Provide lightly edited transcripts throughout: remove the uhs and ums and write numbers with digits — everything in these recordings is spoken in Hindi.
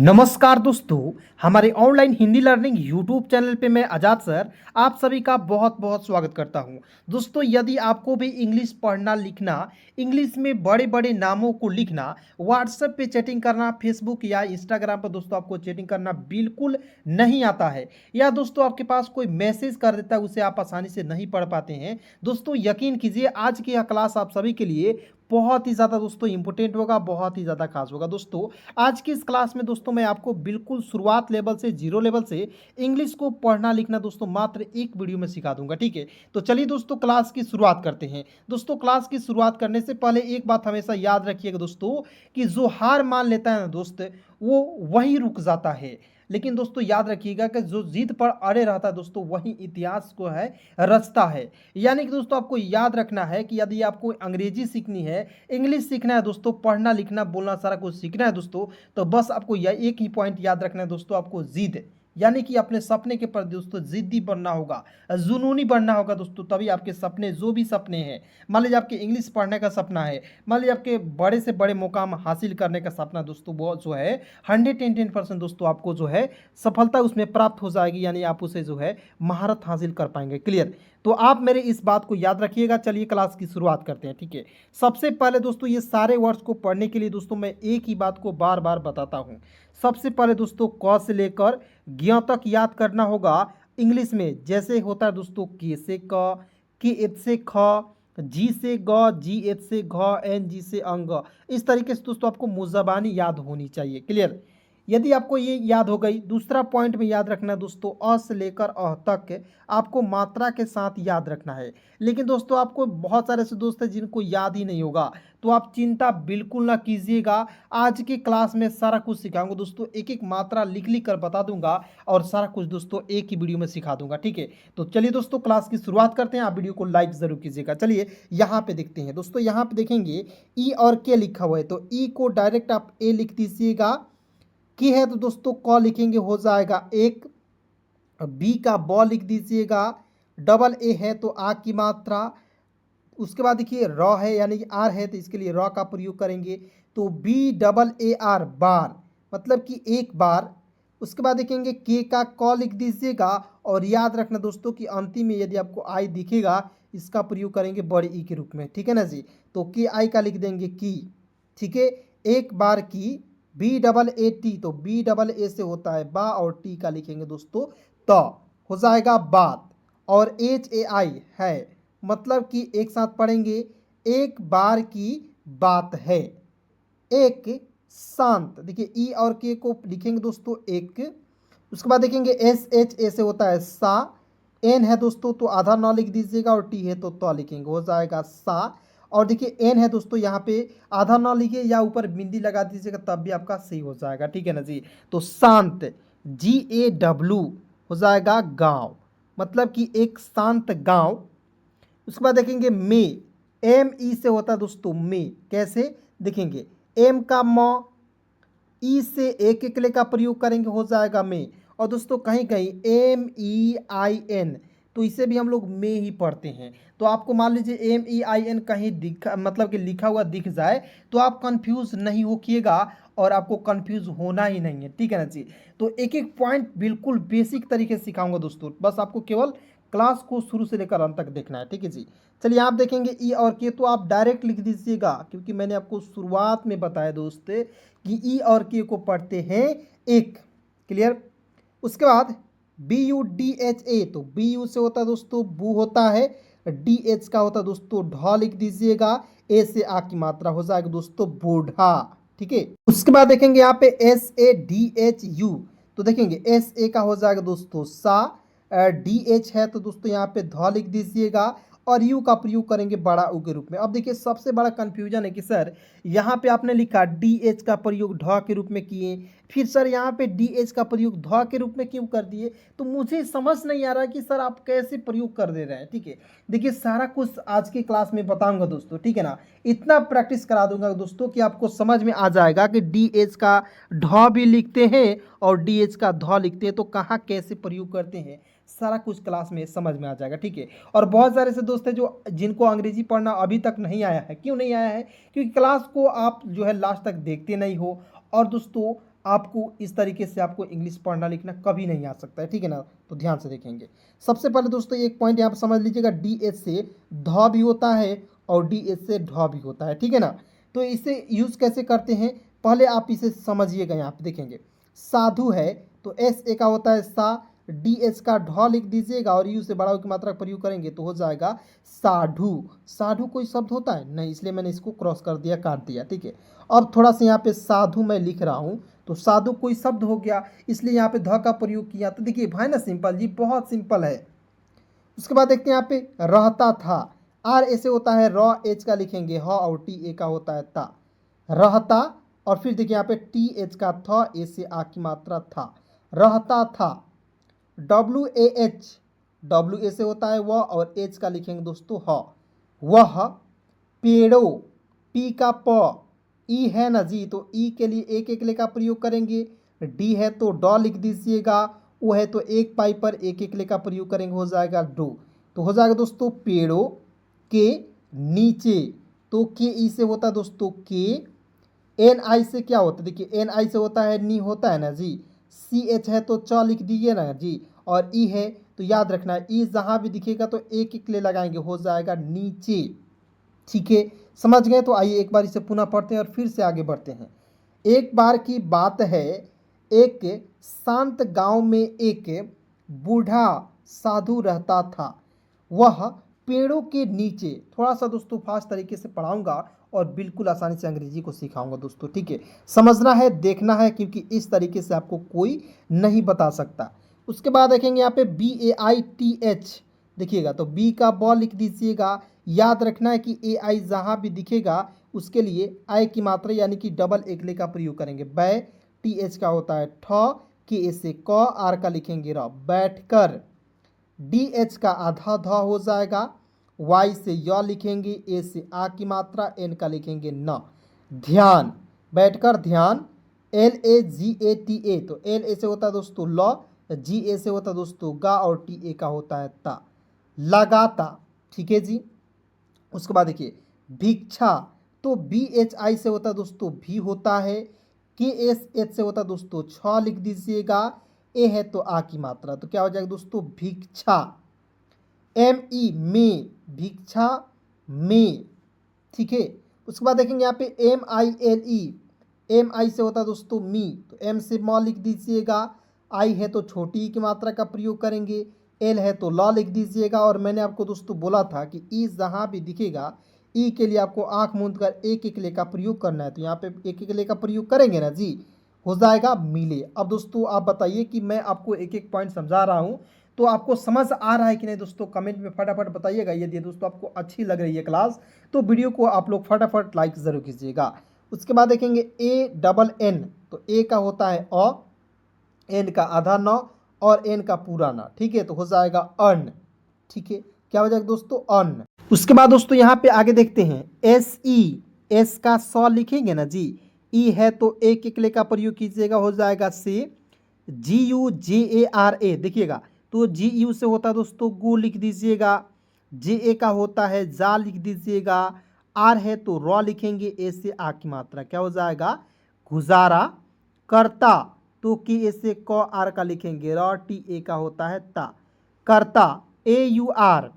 नमस्कार दोस्तों, हमारे online Hindi learning YouTube channel पे मैं आजाद सर आप सभी का बहुत बहुत स्वागत करता हूं। दोस्तों, यदि आपको भी इंग्लिश पढ़ना लिखना, इंग्लिश में बड़े बड़े नामों को लिखना, व्हाट्सएप पे चैटिंग करना, फेसबुक या इंस्टाग्राम पर दोस्तों आपको चैटिंग करना बिल्कुल नहीं आता है, या दोस्तों आपके पास कोई मैसेज कर देता है उसे आप आसानी से नहीं पढ़ पाते हैं, दोस्तों यकीन कीजिए आज की यह क्लास आप सभी के लिए बहुत ही ज़्यादा दोस्तों इंपॉर्टेंट होगा, बहुत ही ज़्यादा खास होगा। दोस्तों आज की इस क्लास में दोस्तों मैं आपको बिल्कुल शुरुआत लेवल से, जीरो लेवल से इंग्लिश को पढ़ना लिखना दोस्तों मात्र एक वीडियो में सिखा दूंगा। ठीक है, तो चलिए दोस्तों क्लास की शुरुआत करते हैं। दोस्तों क्लास की शुरुआत करने से पहले एक बात हमेशा याद रखिएगा दोस्तों, कि जो हार मान लेता है ना दोस्त, वो वही रुक जाता है। लेकिन दोस्तों याद रखिएगा कि जो जिद पर अड़े रहता है दोस्तों वही इतिहास को है रचता है। यानी कि दोस्तों आपको याद रखना है कि यदि आपको अंग्रेजी सीखनी है, इंग्लिश सीखना है दोस्तों, पढ़ना लिखना बोलना सारा कुछ सीखना है दोस्तों, तो बस आपको यह एक ही पॉइंट याद रखना है दोस्तों, आपको जिद, यानी कि अपने सपने के प्रति दोस्तों जिद्दी बनना होगा, जुनूनी बनना होगा दोस्तों, तभी आपके सपने, जो भी सपने हैं, मान लीजिए आपके इंग्लिश पढ़ने का सपना है, मान लीजिए आपके बड़े से बड़े मुकाम हासिल करने का सपना दोस्तों, वो जो है 110% दोस्तों आपको जो है सफलता उसमें प्राप्त हो जाएगी, यानी आप उसे जो है महारत हासिल कर पाएंगे। क्लियर? तो आप मेरे इस बात को याद रखिएगा। चलिए क्लास की शुरुआत करते हैं। ठीक है, सबसे पहले दोस्तों ये सारे वर्ड्स को पढ़ने के लिए दोस्तों मैं एक ही बात को बार बार बताता हूँ। सबसे पहले दोस्तों क से लेकर ज्ञ तक याद करना होगा इंग्लिश में। जैसे होता है दोस्तों के से क, के एच से ख, जी से ग, जी एच से घ, एन जी से अंग। इस तरीके से दोस्तों आपको मुज़बानी याद होनी चाहिए। क्लियर? यदि आपको ये याद हो गई, दूसरा पॉइंट में याद रखना दोस्तों अ से लेकर अह तक आपको मात्रा के साथ याद रखना है। लेकिन दोस्तों आपको बहुत सारे ऐसे दोस्त हैं जिनको याद ही नहीं होगा, तो आप चिंता बिल्कुल ना कीजिएगा। आज की क्लास में सारा कुछ सिखाऊंगा दोस्तों, एक एक मात्रा लिख लिख कर बता दूंगा और सारा कुछ दोस्तों एक ही वीडियो में सिखा दूंगा। ठीक है, तो चलिए दोस्तों क्लास की शुरुआत करते हैं। आप वीडियो को लाइक जरूर कीजिएगा। चलिए यहाँ पे देखते हैं दोस्तों, यहाँ पे देखेंगे ई और के लिखा हुआ है, तो ई को डायरेक्ट आप ए लिख दीजिएगा। की है तो दोस्तों क लिखेंगे, हो जाएगा एक। बी का ब लिख दीजिएगा। डबल ए है तो आ की मात्रा। उसके बाद देखिए र है यानी कि आर है, तो इसके लिए र का प्रयोग करेंगे, तो बी डबल ए आर, बार, मतलब कि एक बार। उसके बाद देखेंगे के का क लिख दीजिएगा, और याद रखना दोस्तों कि अंतिम में यदि आपको आई दिखेगा इसका प्रयोग करेंगे बड़े ई के रूप में। ठीक है ना जी, तो के आई का लिख देंगे की। ठीक है, एक बार की। बी डबल ए टी, तो बी डबल ए से होता है बा, और टी का लिखेंगे दोस्तों तो हो जाएगा बात। और एच ए आई है, मतलब कि एक साथ पढ़ेंगे, एक बार की बात है। एक शांत, देखिए ई और के को लिखेंगे दोस्तों एक। उसके बाद देखेंगे एस एच ए से होता है सा। एन है दोस्तों तो आधा ना लिख दीजिएगा, और टी है तो लिखेंगे, हो जाएगा सा। और देखिए एन है दोस्तों यहाँ पे आधा ना लिखिए या ऊपर बिंदी लगा दीजिएगा, तब भी आपका सही हो जाएगा। ठीक है ना जी, तो शांत, जी ए डब्लू, हो जाएगा गांव, मतलब कि एक शांत गांव। उसके बाद देखेंगे मे, एम ई से होता है दोस्तों मे। कैसे देखेंगे, एम का म, ई से एक एकले का प्रयोग करेंगे, हो जाएगा में। और दोस्तों कहीं कहीं एम ई आई एन, तो इसे भी हम लोग में ही पढ़ते हैं। तो आपको मान लीजिए एम ई आई एन कहीं दिखा, मतलब कि लिखा हुआ दिख जाए, तो आप कंफ्यूज नहीं होइएगा, और आपको कंफ्यूज होना ही नहीं है। ठीक है ना जी, तो एक एक पॉइंट बिल्कुल बेसिक तरीके से सिखाऊंगा दोस्तों, बस आपको केवल क्लास को शुरू से लेकर अंत तक देखना है। ठीक है जी, चलिए आप देखेंगे ई और के, तो आप डायरेक्ट लिख दीजिएगा, क्योंकि मैंने आपको शुरुआत में बताया दोस्त कि ई और के को पढ़ते हैं एक। क्लियर? उसके बाद B U D H A, तो बी यू से होता है दोस्तों बू होता है, डी एच का होता है दोस्तों ढ लिख दीजिएगा, ए से आ की मात्रा हो जाएगा दोस्तों बूढ़ा। ठीक है, उसके बाद देखेंगे यहाँ पे S A D H U, तो देखेंगे एस ए का हो जाएगा दोस्तों सा, डी एच है तो दोस्तों यहाँ पे ध लिख दीजिएगा, और यू का प्रयोग करेंगे बड़ा ऊ के रूप में। अब देखिए सबसे बड़ा कंफ्यूजन है कि सर यहाँ पे आपने लिखा डी एच का प्रयोग ढ के रूप में किए, फिर सर यहाँ पे डी एच का प्रयोग ध के रूप में क्यों कर दिए, तो मुझे समझ नहीं आ रहा कि सर आप कैसे प्रयोग कर दे रहे हैं। ठीक है, देखिए सारा कुछ आज की क्लास में बताऊंगा दोस्तों। ठीक है ना, इतना प्रैक्टिस करा दूंगा दोस्तों कि आपको समझ में आ जाएगा कि डी एच का ढ भी लिखते हैं और डी एच का ध लिखते हैं, तो कहाँ कैसे प्रयोग करते हैं, सारा कुछ क्लास में समझ में आ जाएगा। ठीक है, और बहुत सारे ऐसे दोस्त हैं जो जिनको अंग्रेजी पढ़ना अभी तक नहीं आया है। क्यों नहीं आया है? क्योंकि क्लास को आप जो है लास्ट तक देखते नहीं हो, और दोस्तों आपको इस तरीके से आपको इंग्लिश पढ़ना लिखना कभी नहीं आ सकता है, ठीक है ना। तो ध्यान से देखेंगे। सबसे पहले दोस्तों एक पॉइंट यहाँ पर समझ लीजिएगा, डी एच से ध भी होता है और डी एच से ढ भी होता है, ठीक है ना। तो इसे यूज़ कैसे करते हैं पहले आप इसे समझिएगा। यहाँ पे देखेंगे साधु है तो एस ए का होता है सा, डी एच का ढ लिख दीजिएगा और यू से बड़ा की मात्रा का प्रयोग करेंगे तो हो जाएगा साधु। साधु कोई शब्द होता है नहीं, इसलिए मैंने इसको क्रॉस कर दिया, काट दिया, ठीक है। अब थोड़ा सा यहाँ पे साधु मैं लिख रहा हूँ तो साधु कोई शब्द हो गया, इसलिए यहाँ पे ध का प्रयोग किया। तो देखिए भाई ना सिंपल जी, बहुत सिंपल है। उसके बाद देखते हैं यहाँ पे रहता था, आर ऐसे होता है र, एच का लिखेंगे ह और टी ए का होता है ता, रहता। और फिर देखिए यहाँ पे टी एच का थ, ए से आ की मात्रा था, रहता था। W A H, W A से होता है वह और एच का लिखेंगे दोस्तों ह, वह पेड़ों, पी का प, ई है ना जी, तो ई के लिए एक एक ले का प्रयोग करेंगे। डी है तो ड लिख दीजिएगा, ओ है तो एक पाई पर एक एक ले का प्रयोग करेंगे, हो जाएगा डो। तो हो जाएगा दोस्तों पेड़ों के नीचे, तो के ई से होता है दोस्तों के, एन आई से क्या होता है, देखिए एन आई से होता है नी, होता है ना जी। सी एच है तो च लिख दीजिए ना जी, और ई है तो याद रखना है ई जहाँ भी दिखेगा तो एक एक ले लगाएंगे, हो जाएगा नीचे, ठीक है। समझ गए। तो आइए एक बार इसे पुनः पढ़ते हैं और फिर से आगे बढ़ते हैं। एक बार की बात है, एक शांत गांव में एक बूढ़ा साधु रहता था, वह पेड़ों के नीचे। थोड़ा सा दोस्तों फास्ट तरीके से पढ़ाऊंगा और बिल्कुल आसानी से अंग्रेजी को सिखाऊंगा दोस्तों, ठीक है। समझना है, देखना है, क्योंकि इस तरीके से आपको कोई नहीं बता सकता। उसके बाद देखेंगे यहाँ पे B A I T H, देखिएगा तो बी का बॉल लिख दीजिएगा। याद रखना है कि ए आई जहाँ भी दिखेगा उसके लिए आई की मात्रा यानी कि डबल एकले का प्रयोग करेंगे। बै, टी एच का होता है ठ, के ए से क, आर का लिखेंगे र, बैठकर। डी एच का आधा ध हो जाएगा, वाई से य लिखेंगे, ए से आ की मात्रा, एन का लिखेंगे न, ध्यान, बैठकर ध्यान। L A ji A T A, तो एल ए से होता है दोस्तों ल, जी ए से होता है दोस्तों गा और टी ए का होता है ता, लगाता, ठीक है जी। उसके बाद देखिए भिक्षा, तो बी एच आई से होता है दोस्तों भी होता है, के एस एच से होता है दोस्तों छ लिख दीजिएगा, ए है तो आ की मात्रा, तो क्या हो जाएगा दोस्तों भिक्षा। एम ई में, भिक्षा में, ठीक है। उसके बाद देखेंगे यहाँ पे M I L E, M I से होता है दोस्तों मी, तो एम से म लिख दीजिएगा, आई है तो छोटी की मात्रा का प्रयोग करेंगे, एल है तो लॉ लिख दीजिएगा। और मैंने आपको दोस्तों बोला था कि ई जहाँ भी दिखेगा ई के लिए आपको आंख मूंद कर एक एक ले का प्रयोग करना है, तो यहाँ पे एक एक ले का प्रयोग करेंगे ना जी, हो जाएगा मिले। अब दोस्तों आप बताइए कि मैं आपको एक एक पॉइंट समझा रहा हूँ तो आपको समझ आ रहा है कि नहीं दोस्तों, कमेंट में फटाफट बताइएगा। यदि दोस्तों आपको अच्छी लग रही है क्लास तो वीडियो को आप लोग फटाफट लाइक ज़रूर कीजिएगा। उसके बाद देखेंगे ए डबल एन, तो ए का होता है अ, एन का आधा न और एन का पूरा न, ठीक है, तो हो जाएगा अन, ठीक है। क्या हो जाएगा दोस्तों अन। उसके बाद दोस्तों यहाँ पे आगे देखते हैं एस ई, एस का सौ लिखेंगे ना जी, ई है तो एक एक ले का प्रयोग कीजिएगा, हो जाएगा से। जी you J A R A, देखिएगा तो जी यू से होता है दोस्तों गो लिख दीजिएगा, जे ए का होता है जा लिख दीजिएगा, आर है तो रॉ लिखेंगे, ए से आ की मात्रा, क्या हो जाएगा गुजारा। करता, तो के ए से क, आर का लिखेंगे र, टी ए का होता है ता, करता। ए यू आर,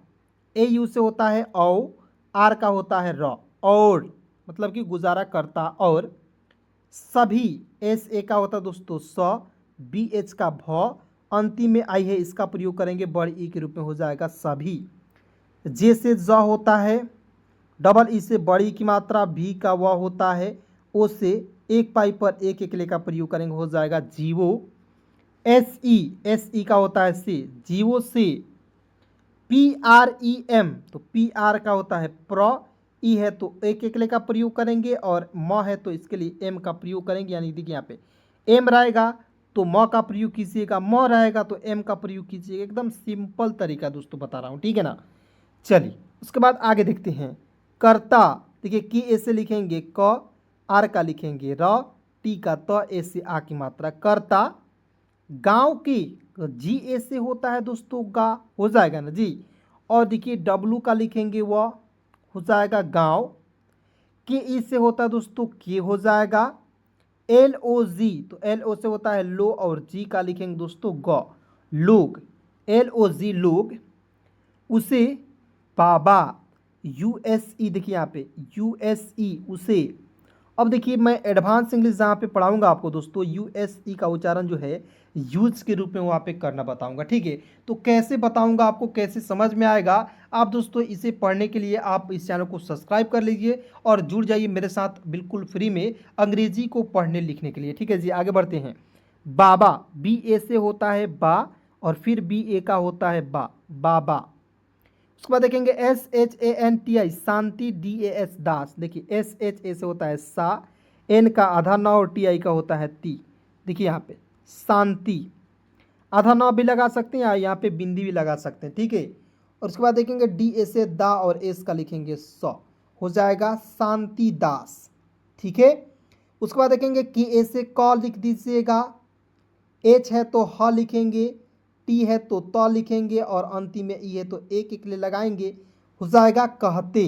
ए यू से होता है औ, आर का होता है र, और मतलब कि गुजारा करता। और सभी, एस ए का होता है दोस्तों स, बी एच का भ, अंतिम में आई है इसका प्रयोग करेंगे बड़ ई के रूप में, हो जाएगा सभी। जे से ज होता है, डबल ई से बड़ी की मात्रा, भी का व होता है, ओ से एक पाई पर एक एक ले का प्रयोग करेंगे, हो जाएगा जीवो। एस ई का होता है से, जीवो से। पी आर ई एम, तो पी आर का होता है प्र, ई है तो एक एक ले का प्रयोग करेंगे और म है तो इसके लिए एम का प्रयोग करेंगे, यानी देखिए यहाँ पे एम रहेगा तो म का प्रयोग कीजिएगा, म रहेगा तो एम का प्रयोग कीजिएगा। एकदम सिंपल तरीका दोस्तों बता रहा हूँ, ठीक है ना। चलिए उसके बाद आगे देखते हैं कर्ता, देखिए की ए से लिखेंगे क, आर का लिखेंगे र, टी का त, ए से आ की मात्रा, कर्ता। गांव की, जी ए से होता है दोस्तों गा, हो जाएगा ना जी, और देखिए डब्लू का लिखेंगे व, हो जाएगा गांव। के ई से होता है दोस्तों के, हो जाएगा। LOG, तो LO से होता है लो और जी का लिखेंगे दोस्तों ग, लोग, LOG लोग, उसे बाबा, USE देखिए यहाँ पे USE उसे। अब देखिए मैं एडवांस इंग्लिश जहाँ पे पढ़ाऊंगा आपको दोस्तों, USE का उच्चारण जो है यूज के रूप में वहाँ पे करना बताऊंगा, ठीक है। तो कैसे बताऊंगा आपको, कैसे समझ में आएगा आप दोस्तों, इसे पढ़ने के लिए आप इस चैनल को सब्सक्राइब कर लीजिए और जुड़ जाइए मेरे साथ बिल्कुल फ्री में अंग्रेजी को पढ़ने लिखने के लिए, ठीक है जी। आगे बढ़ते हैं। बाबा, BA से होता है बा और फिर BA का होता है बा, बाबा। उसके बाद देखेंगे SHANTI, शांति, DAS दास। देखिए SHA से होता है सा, N का आधा नाव और TI का होता है ती। देखिए यहाँ पे शांति, आधा नाव भी लगा सकते हैं या यहाँ पे बिंदी भी लगा सकते हैं, ठीक है। और उसके बाद देखेंगे DA से दा और एस का लिखेंगे स, हो जाएगा शांति दास, ठीक है। उसके बाद देखेंगे KA से क लिख दीजिएगा, H है तो ह लिखेंगे, T है तो त लिखेंगे और अंतिम में ई है तो एक एक ले लगाएंगे, हो जाएगा कहते,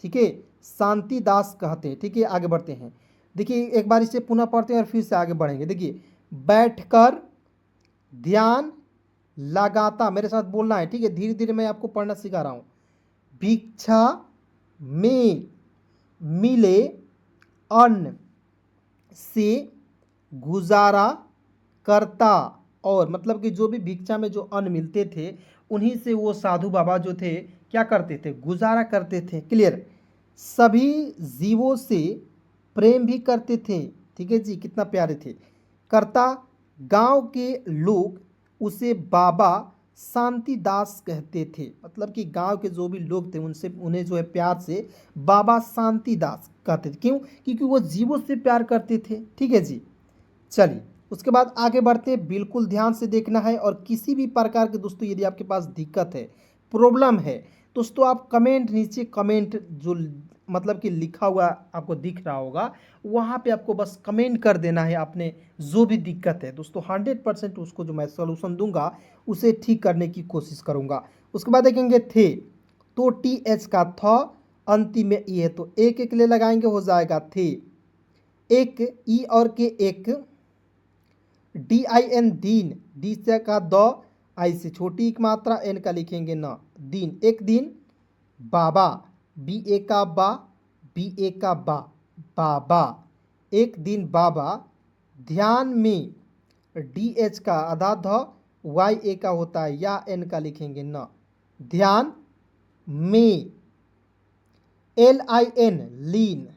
ठीक है। शांति दास कहते, ठीक है। आगे बढ़ते हैं। देखिए एक बार इसे पुनः पढ़ते हैं और फिर से आगे बढ़ेंगे। देखिए बैठकर ध्यान लगाता, मेरे साथ बोलना है, ठीक है। धीरे धीरे मैं आपको पढ़ना सिखा रहा हूँ। भिक्षा में मिले अन्न से गुजारा करता, और मतलब कि जो भी भिक्षा में जो अन्न मिलते थे उन्हीं से वो साधु बाबा जो थे क्या करते थे, गुजारा करते थे, क्लियर। सभी जीवों से प्रेम भी करते थे, ठीक है जी, कितना प्यारे थे। करता, गांव के लोग उसे बाबा शांतिदास कहते थे, मतलब कि गांव के जो भी लोग थे उनसे उन्हें जो है प्यार से बाबा शांतिदास कहते थे। क्यों? क्योंकि वो जीवों से प्यार करते थे, ठीक है जी। चलिए उसके बाद आगे बढ़ते हैं, बिल्कुल ध्यान से देखना है। और किसी भी प्रकार के दोस्तों यदि आपके पास दिक्कत है, प्रॉब्लम है दोस्तों, आप कमेंट नीचे कमेंट जो मतलब कि लिखा हुआ आपको दिख रहा होगा वहाँ पे आपको बस कमेंट कर देना है अपने जो भी दिक्कत है दोस्तों, 100% उसको जो मैं सलूशन दूंगा उसे ठीक करने की कोशिश करूँगा। उसके बाद देखेंगे थे, तो TH का थ अंतिम में ई है तो एक एक ले लगाएंगे, हो जाएगा थे। एक ई और के एक, DIN दीन, डी से का द, आई से छोटी एक मात्रा, एन का लिखेंगे न, दिन, एक दिन। बाबा, BA का बा, BA का बा, बाबा, एक दिन बाबा। ध्यान में, DH का आधा ध, YA का होता है या, N का लिखेंगे न, ध्यान में। LIN लीन,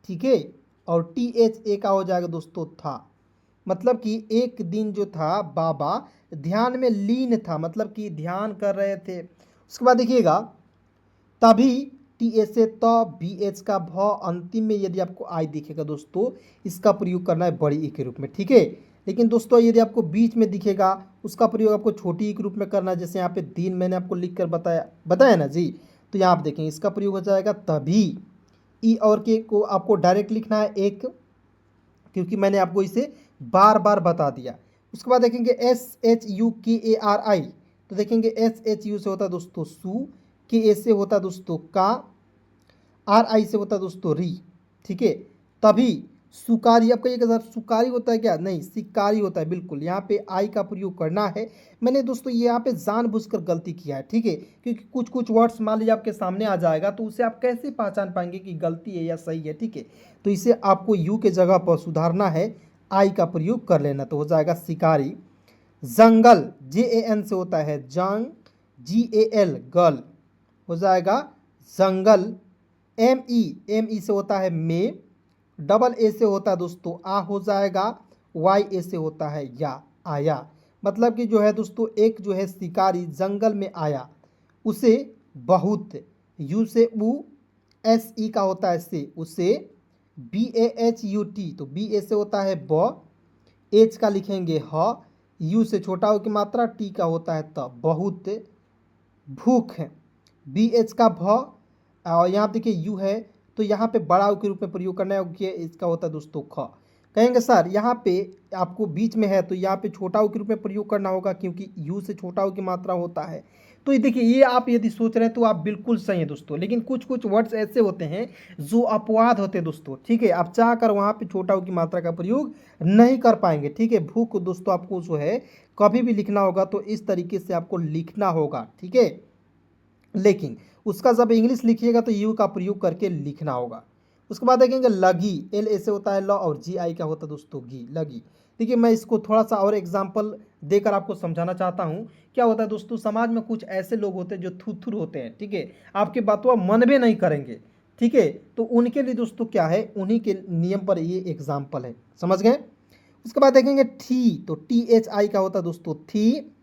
ठीक है। और THA का हो जाएगा दोस्तों था, मतलब कि एक दिन जो था बाबा ध्यान में लीन था, मतलब कि ध्यान कर रहे थे। उसके बाद देखिएगा तभी, TA से त, BH का भ, अंतिम में यदि आपको आई दिखेगा दोस्तों इसका प्रयोग करना है बड़ी ई के रूप में, ठीक है। लेकिन दोस्तों यदि आपको बीच में दिखेगा उसका प्रयोग आपको छोटी ई के रूप में करना है, जैसे यहाँ पे दिन मैंने आपको लिख कर बताया ना जी। तो यहाँ आप देखें इसका प्रयोग हो जाएगा तभी, ई और के को आपको डायरेक्ट लिखना है एक, क्योंकि मैंने आपको इसे बार बार बता दिया। उसके बाद देखेंगे SHUKARI, तो देखेंगे SHU से होता है दोस्तों सु, KA से होता है दोस्तों का, RI से होता है दोस्तों री, ठीक है। तभी सुकारी, अब कहिएगा सर सुकारी होता है क्या, नहीं शिकारी होता है, बिल्कुल यहाँ पे आई का प्रयोग करना है। मैंने दोस्तों ये यहाँ पे जानबूझकर गलती किया है, ठीक है, क्योंकि कुछ कुछ वर्ड्स मान लीजिए आपके सामने आ जाएगा तो उसे आप कैसे पहचान पाएंगे कि गलती है या सही है, ठीक है। तो इसे आपको यू के जगह पर सुधारना है, आई का प्रयोग कर लेना, तो हो जाएगा शिकारी। जंगल, JAN से होता है जंग, GAL गल, हो जाएगा जंगल। ME से होता है में, डबल ए से होता है दोस्तों आ, हो जाएगा। YA से होता है या, आया, मतलब कि जो है दोस्तों एक जो है शिकारी जंगल में आया, उसे बहुत, यू से ऊ, SE का होता है से, उसे। BAHUT, तो BA से होता है ब, H का लिखेंगे ह, यू से छोटा हो की मात्रा, टी का होता है त, बहुत। भूख, BH का भ, और यहाँ देखिए यू है तो यहाँ पे बड़ा के रूप में प्रयोग करना है, इसका होता है दोस्तों ख। कहेंगे सर यहाँ पे आपको बीच में है तो यहाँ पे छोटा ऊ के रूप में प्रयोग करना होगा क्योंकि यू से छोटा ऊ की मात्रा होता है। तो ये देखिए, ये आप यदि सोच रहे हैं तो आप बिल्कुल सही हैं दोस्तों, लेकिन कुछ कुछ वर्ड्स ऐसे होते हैं जो अपवाद होते हैं दोस्तों। ठीक है, आप चाह कर वहाँ पे छोटा ऊ की मात्रा का प्रयोग नहीं कर पाएंगे। ठीक है, भूख दोस्तों आपको जो है कभी भी लिखना होगा तो इस तरीके से आपको लिखना होगा। ठीक है, लेकिन उसका जब इंग्लिश लिखिएगा तो यू का प्रयोग करके लिखना होगा। उसके बाद देखेंगे लगी, एल ऐसे होता है ल और जी आई का होता है दोस्तों घी, लगी। देखिए मैं इसको थोड़ा सा और एग्जाम्पल देकर आपको समझाना चाहता हूँ। क्या होता है दोस्तों, समाज में कुछ ऐसे लोग होते हैं जो थुथुर होते हैं। ठीक है, आपकी बातों मन भी नहीं करेंगे। ठीक है, तो उनके लिए दोस्तों क्या है, उन्हीं के नियम पर ये एग्जाम्पल है, समझ गए। उसके बाद देखेंगे थी, तो टी एच आई का होता है दोस्तों थी।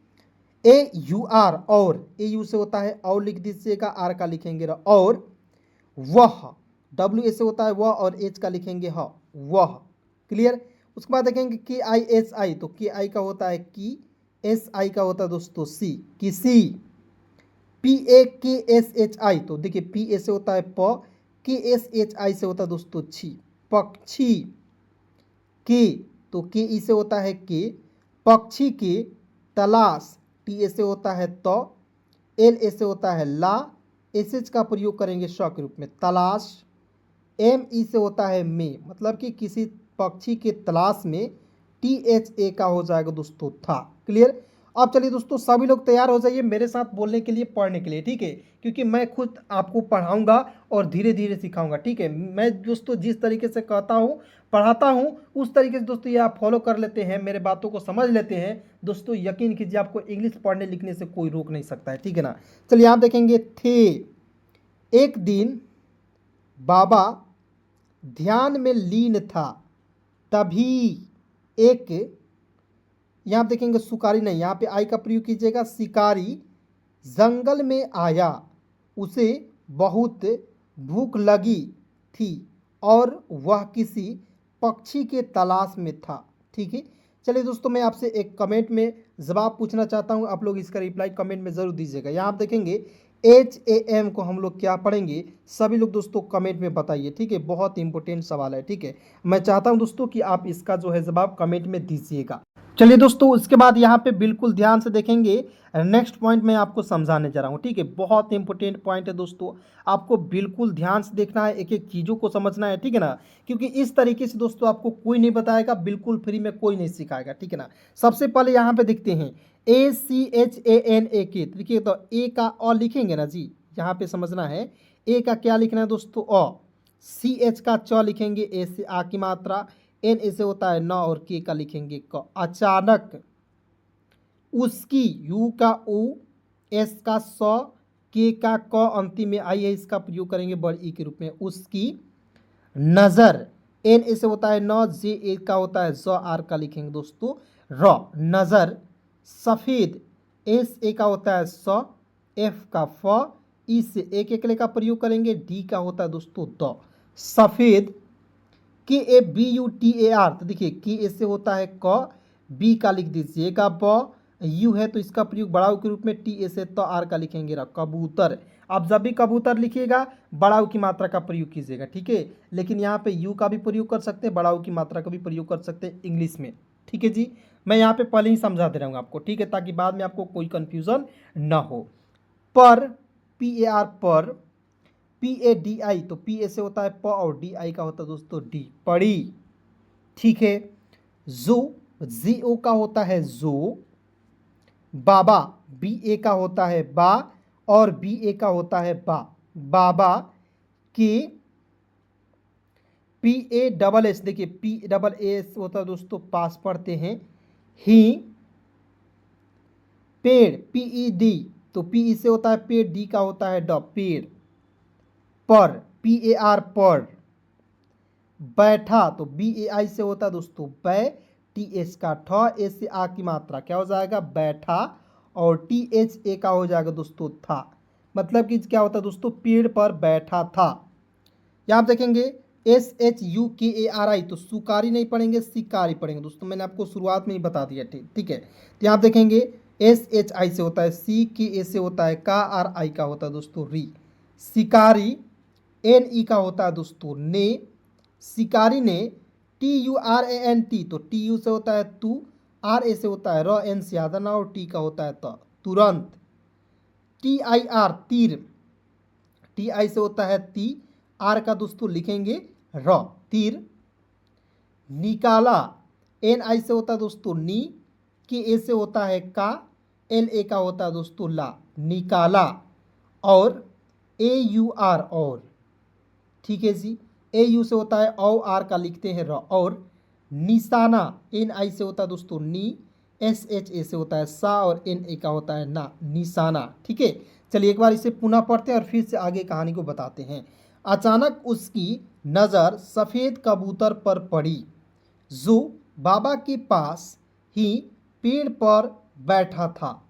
ए यू आर, और ए यू से होता है और लिख दीजिएगा, आर का लिखेंगे र, और वह, डब्ल्यू ए से होता है वह और एच का लिखेंगे ह, वह। क्लियर। उसके बाद देखेंगे के आई एस आई, तो के आई का होता है की, एस आई का होता है दोस्तों सी, किसी। पी ए के एस एच आई, तो देखिए पी ए से होता है प, के एस एच आई से होता है दोस्तों छी, पक्षी। के, तो के ई से होता है के, पक्षी के तलाश, टी ए से होता है तो, एल ए से होता है ला, एस एच का प्रयोग करेंगे श के रूप में तलाश। एम ई से होता है में, मतलब कि किसी पक्षी के तलाश में, टी एच ए का हो जाएगा दोस्तों था। क्लियर। अब चलिए दोस्तों सभी लोग तैयार हो जाइए मेरे साथ बोलने के लिए, पढ़ने के लिए। ठीक है, क्योंकि मैं खुद आपको पढ़ाऊंगा और धीरे धीरे सिखाऊंगा। ठीक है, मैं दोस्तों जिस तरीके से कहता हूँ पढ़ाता हूँ उस तरीके से दोस्तों ये आप फॉलो कर लेते हैं, मेरे बातों को समझ लेते हैं दोस्तों, यकीन कीजिए आपको इंग्लिश पढ़ने लिखने से कोई रोक नहीं सकता है। ठीक है ना। चलिए आप देखेंगे थे, एक दिन बाबा ध्यान में लीन था, तभी एक, यहाँ आप देखेंगे सुकारी नहीं, यहाँ पे आई का प्रयोग कीजिएगा, शिकारी जंगल में आया, उसे बहुत भूख लगी थी और वह किसी पक्षी के तलाश में था। ठीक है, चलिए दोस्तों मैं आपसे एक कमेंट में जवाब पूछना चाहता हूँ, आप लोग इसका रिप्लाई कमेंट में ज़रूर दीजिएगा। यहाँ आप देखेंगे एच ए एम को हम लोग क्या पढ़ेंगे, सभी लोग दोस्तों कमेंट में बताइए। ठीक है, बहुत इंपॉर्टेंट सवाल है। ठीक है, मैं चाहता हूँ दोस्तों कि आप इसका जो है जवाब कमेंट में दीजिएगा। चलिए दोस्तों उसके बाद यहाँ पे बिल्कुल ध्यान से देखेंगे, नेक्स्ट पॉइंट मैं आपको समझाने जा रहा हूँ। ठीक है, बहुत इंपॉर्टेंट पॉइंट है दोस्तों, आपको बिल्कुल ध्यान से देखना है, एक एक चीज़ों को समझना है। ठीक है ना, क्योंकि इस तरीके से दोस्तों आपको कोई नहीं बताएगा, बिल्कुल फ्री में कोई नहीं सिखाएगा। ठीक है ना। सबसे पहले यहाँ पे देखते हैं ए C H A N A के, देखिए तो ए का अ लिखेंगे ना जी, यहाँ पे समझना है ए का क्या लिखना है दोस्तों अ, सी एच का च लिखेंगे, ए से आ की मात्रा, एन ऐसे होता है न, और के का लिखेंगे क, अचानक। उसकी, यू का उ, एस का स, के का क अंतिम में आई है, इसका प्रयोग करेंगे बड़ ई के रूप में, उसकी नजर, एन ऐसे होता है न, जे ए का होता है ज, आर का लिखेंगे दोस्तों र, नजर। सफेद, एस ए का होता है स, एफ का फ, ई से एक एकले का प्रयोग करेंगे, डी का होता है दोस्तों द, सफेद। K A B U T A R, तो देखिए के ए से होता है क, बी का लिख दीजिएगा ब, यू है तो इसका प्रयोग बड़ा ऊ के रूप में, टी ए से तो आर का लिखेंगे र, कबूतर। आप जब भी कबूतर लिखिएगा बड़ा ऊ की मात्रा का प्रयोग कीजिएगा। ठीक है, लेकिन यहाँ पे यू का भी प्रयोग कर सकते हैं, बड़ा ऊ की मात्रा का भी प्रयोग कर सकते हैं इंग्लिश में। ठीक है जी, मैं यहाँ पे पहले ही समझा दे रहा हूँ आपको। ठीक है, ताकि बाद में आपको कोई कन्फ्यूज़न ना हो। पर, पी ए आर पर, पी ए डी आई, तो पी ए से होता है प और डी आई का होता है दोस्तों डी, पड़ी। ठीक है, जो, जी ओ का होता है जो, बाबा, बी ए का होता है बा और बी ए का होता है बा, बाबा के, पी ए डबल एस, देखिए पी डबल एस होता है दोस्तों पास पढ़ते हैं, ही, पेड़, पी ई डी, तो पी ई से होता है पेड़, डी का होता है ड, पेड़। पर, पी ए आर पर, बैठा, तो बी ए आई से होता है दोस्तों बै, टी एच का ठ, ए से आ की मात्रा क्या हो जाएगा बैठा, और टी एच ए का हो जाएगा दोस्तों था, मतलब कि क्या होता है दोस्तों पेड़ पर बैठा था। यहाँ आप देखेंगे एस एच यू के ए आर आई, तो सुकारी नहीं पढ़ेंगे शिकारी पढ़ेंगे दोस्तों, मैंने आपको शुरुआत में ही बता दिया। ठीक है, तो यहाँ आप देखेंगे एस एच आई से होता है सी, के ए से होता है का, आर आई का होता है दोस्तों री, शिकारी, एन ई का होता है दोस्तों ने, शिकारी ने TURANT, तो TU से होता है तू, RA से होता है र, N से यादना और T का होता है त, तुरंत। TIR तीर, TI से होता है ती, R का दोस्तों लिखेंगे र, तीर। निकाला, NI से होता है दोस्तों नी, KA से होता है का, LA का होता है दोस्तों ला, निकाला। और AUR और, ठीक है जी, AU से होता है औ, आर का लिखते हैं र, और निशाना, NI से होता है दोस्तों नी, SHA से होता है सा, और NA का होता है ना, निशाना। ठीक है, चलिए एक बार इसे पुनः पढ़ते हैं और फिर से आगे कहानी को बताते हैं। अचानक उसकी नज़र सफ़ेद कबूतर पर पड़ी जो बाबा के पास ही पेड़ पर बैठा था।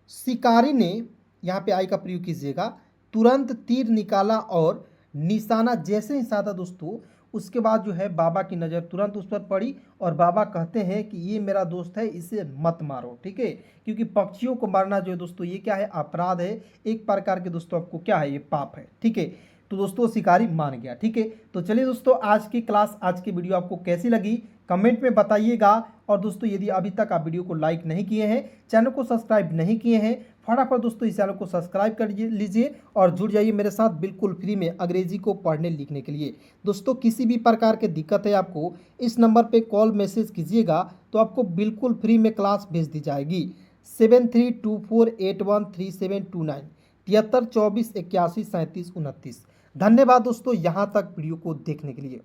शिकारी ने, यहाँ पे आई का प्रयोग कीजिएगा, तुरंत तीर निकाला और निशाना जैसे ही साधा दोस्तों, उसके बाद जो है बाबा की नज़र तुरंत उस पर पड़ी और बाबा कहते हैं कि ये मेरा दोस्त है, इसे मत मारो। ठीक है, क्योंकि पक्षियों को मारना जो है दोस्तों ये क्या है, अपराध है, एक प्रकार के दोस्तों आपको क्या है, ये पाप है। ठीक है, तो दोस्तों शिकारी मान गया। ठीक है, तो चलिए दोस्तों आज की क्लास, आज की वीडियो आपको कैसी लगी कमेंट में बताइएगा। और दोस्तों यदि अभी तक आप वीडियो को लाइक नहीं किए हैं, चैनल को सब्सक्राइब नहीं किए हैं, फटाफट दोस्तों इस चैनल को सब्सक्राइब कर लीजिए और जुड़ जाइए मेरे साथ बिल्कुल फ्री में अंग्रेजी को पढ़ने लिखने के लिए। दोस्तों किसी भी प्रकार की दिक्कत है आपको, इस नंबर पे कॉल मैसेज कीजिएगा तो आपको बिल्कुल फ्री में क्लास भेज दी जाएगी। 7324813729, 7324813729। धन्यवाद दोस्तों यहाँ तक वीडियो को देखने के लिए।